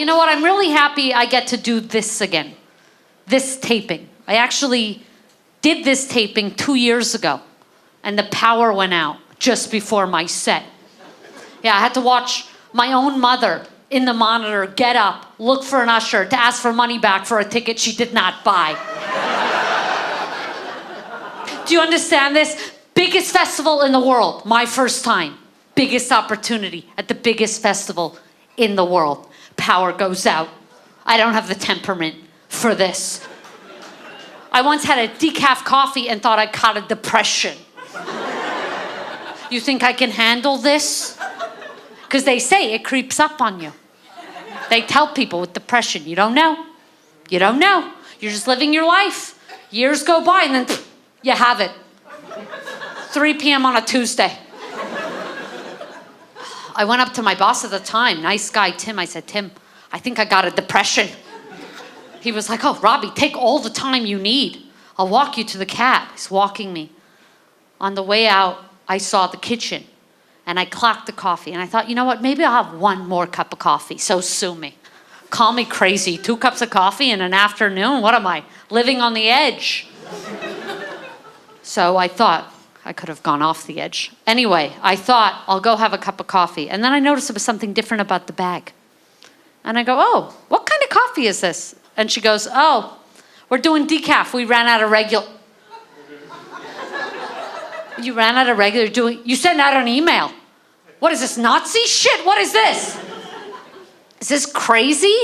You know what? I'm really happy I get to do this again. This taping. I actually did this taping 2 years ago, and the power went out just before my set. Yeah, I had to watch my own mother in the monitor get up, look for an usher to ask for money back for a ticket she did not buy. Do you understand this? Biggest festival in the world, my first time. Biggest opportunity at the biggest festival in the world. Power goes out. I don't have the temperament for this. I once had a decaf coffee and thought I caught a depression. You think I can handle this? Because they say it creeps up on you. They tell people with depression, you don't know. You don't know. You're just living your life. Years go by and then you have it. 3 p.m. on a Tuesday. I went up to my boss at the time, nice guy, Tim. I said, Tim, I think I got a depression. He was like, oh, Robby, take all the time you need. I'll walk you to the cab. He's walking me. On the way out, I saw the kitchen and I clocked the coffee. And I thought, you know what? Maybe I'll have one more cup of coffee. So sue me. Call me crazy. 2 cups of coffee in an afternoon? What am I? Living on the edge. So I thought I could have gone off the edge. Anyway, I thought I'll go have a cup of coffee. And then I noticed there was something different about the bag. And I go, oh, what kind of coffee is this? And she goes, oh, we're doing decaf. We ran out of regular. You ran out of regular doing, you sent out an email. What is this, Nazi shit? What is this? Is this crazy?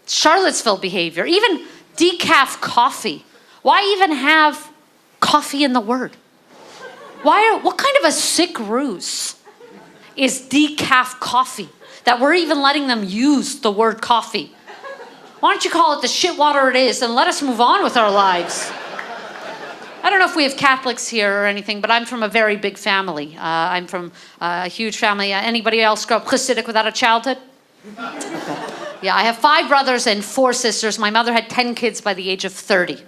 Charlottesville behavior. Even decaf coffee. Why even have coffee in the word? What kind of a sick ruse is decaf coffee that we're even letting them use the word coffee? Why don't you call it the shit water it is and let us move on with our lives? I don't know if we have Catholics here or anything, but I'm from a very big family. I'm from a huge family. Anybody else grow up Hasidic without a childhood? Okay. Yeah, I have 5 brothers and 4 sisters. My mother had 10 kids by the age of 30.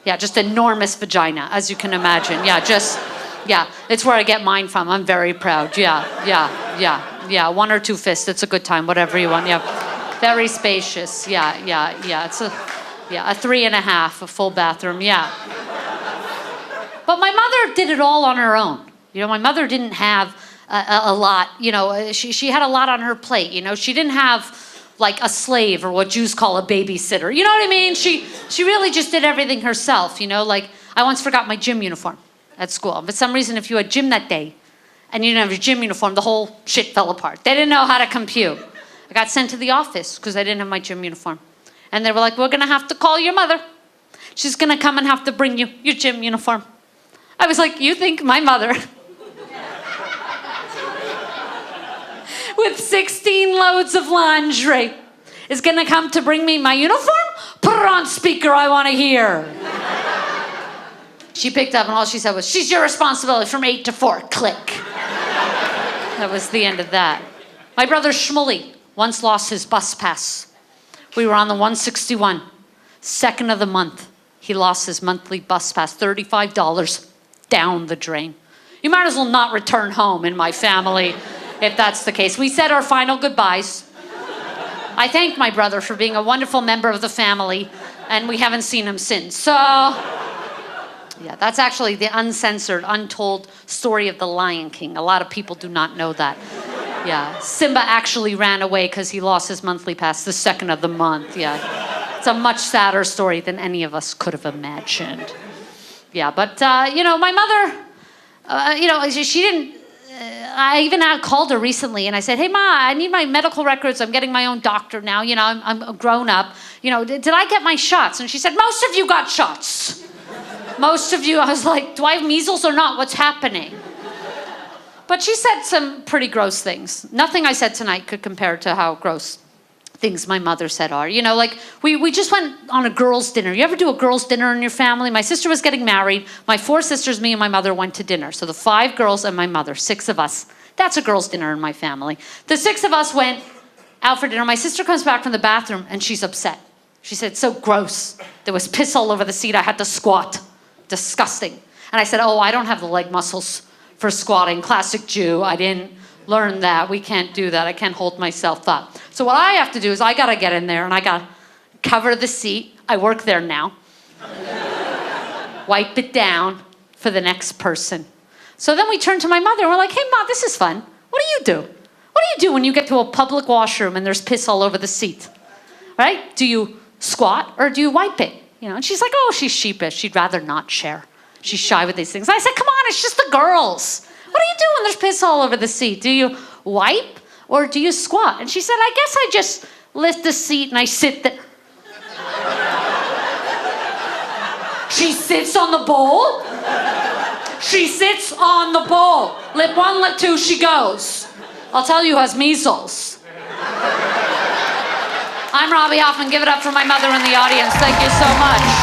Yeah, just enormous vagina, as you can imagine. Yeah, it's where I get mine from. I'm very proud. Yeah. 1 or 2 fists. It's a good time, whatever you want. Yeah. Very spacious. Yeah. It's a 3.5, a full bathroom. Yeah. But my mother did it all on her own. You know, my mother didn't have a lot. You know, she had a lot on her plate. You know, she didn't have like a slave or what Jews call a babysitter. You know what I mean? She really just did everything herself. You know, like I once forgot my gym uniform at school. For some reason, if you had gym that day and you didn't have your gym uniform, the whole shit fell apart. They didn't know how to compute. I got sent to the office because I didn't have my gym uniform. And they were like, we're going to have to call your mother. She's going to come and have to bring you your gym uniform. I was like, you think my mother with 16 loads of lingerie is going to come to bring me my uniform? Put it on speaker, I want to hear. She picked up and all she said was, she's your responsibility from 8 to 4, click. That was the end of that. My brother Shmuley once lost his bus pass. We were on the 161, 2nd of the month. He lost his monthly bus pass, $35 down the drain. You might as well not return home in my family if that's the case. We said our final goodbyes. I thanked my brother for being a wonderful member of the family, and we haven't seen him since. So, yeah, that's actually the uncensored, untold story of the Lion King. A lot of people do not know that. Yeah, Simba actually ran away because he lost his monthly pass the 2nd of the month. Yeah, it's a much sadder story than any of us could have imagined. Yeah, but, you know, my mother, you know, she didn't, I even called her recently and I said, hey, Ma, I need my medical records. I'm getting my own doctor now. You know, I'm grown up. You know, did I get my shots? And she said, most of you got shots. Most of you. I was like, do I have measles or not? What's happening? But she said some pretty gross things. Nothing I said tonight could compare to how gross things my mother said are. You know, like we just went on a girls' dinner. You ever do a girls' dinner in your family? My sister was getting married. My 4 sisters, me and my mother went to dinner. So the 5 girls and my mother, 6 of us. That's a girls' dinner in my family. The 6 of us went out for dinner. My sister comes back from the bathroom and she's upset. She said, so gross. There was piss all over the seat. I had to squat. Disgusting. And I said, oh, I don't have the leg muscles for squatting. Classic Jew. I didn't learn that. We can't do that. I can't hold myself up. So So what I have to do is I gotta get in there and I gotta cover the seat. I work there now. Wipe it down for the next person. So then we turn to my mother and we're like, hey, Ma, this is fun. What do you do? What do you do when you get to a public washroom and there's piss all over the seat? Right? Do you squat or do you wipe it? You know, and she's like, oh, she's sheepish. She'd rather not share. She's shy with these things. I said, come on, it's just the girls. What do you do when there's piss all over the seat? Do you wipe or do you squat? And she said, I guess I just lift the seat and I sit there. She sits on the bowl. She sits on the bowl. Lip one, lip two, she goes. I'll tell you who has measles. I'm Robby Hoffman. Give it up for my mother in the audience. Thank you so much.